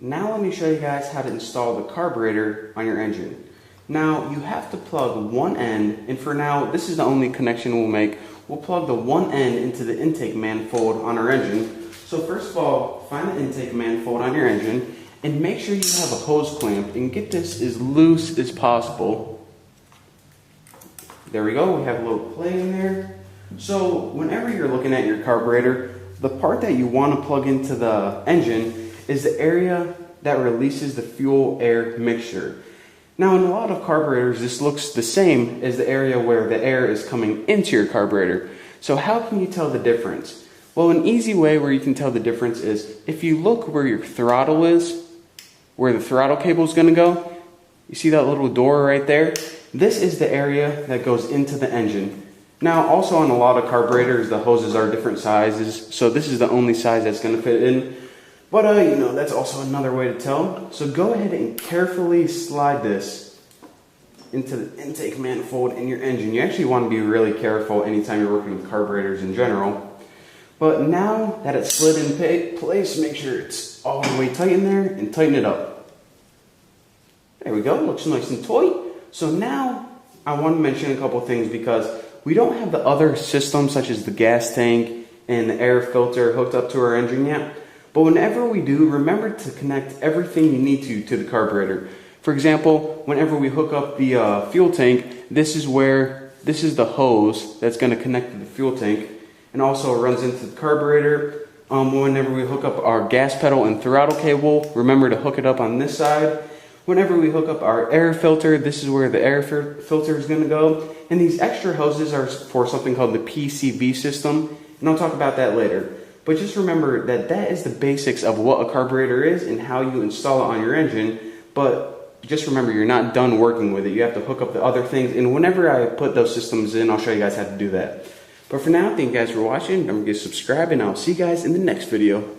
Now let me show you guys how to install the carburetor on your engine. Now you have to plug one end, and for now this is the only connection we'll make. We'll plug the one end into the intake manifold on our engine. So first of all, find the intake manifold on your engine and make sure you have a hose clamp and get this as loose as possible. There we go, we have a little play in there. So whenever you're looking at your carburetor, the part that you want to plug into the engine is the area that releases the fuel-air mixture. Now in a lot of carburetors, this looks the same as the area where the air is coming into your carburetor. So how can you tell the difference? Well, an easy way where you can tell the difference is if you look where your throttle is, where the throttle cable is going to go, you see that little door right there? This is the area that goes into the engine. Now also on a lot of carburetors, the hoses are different sizes, so this is the only size that's going to fit in. But that's also another way to tell. So go ahead and carefully slide this into the intake manifold in your engine. You actually want to be really careful anytime you're working with carburetors in general. But now that it's slid in place, make sure it's all the way tight in there and tighten it up. There we go, looks nice and tight. So now I want to mention a couple things because we don't have the other systems such as the gas tank and the air filter hooked up to our engine yet. But whenever we do, remember to connect everything you need to the carburetor. For example, whenever we hook up the fuel tank, this is the hose that's going to connect to the fuel tank, and also runs into the carburetor. Whenever we hook up our gas pedal and throttle cable, remember to hook it up on this side. Whenever we hook up our air filter, this is where the air filter is going to go. And these extra hoses are for something called the PCV system, and I'll talk about that later. But just remember that that is the basics of what a carburetor is and how you install it on your engine. But just remember, you're not done working with it. You have to hook up the other things. And whenever I put those systems in, I'll show you guys how to do that. But for now, thank you guys for watching. Don't forget to subscribe, and I'll see you guys in the next video.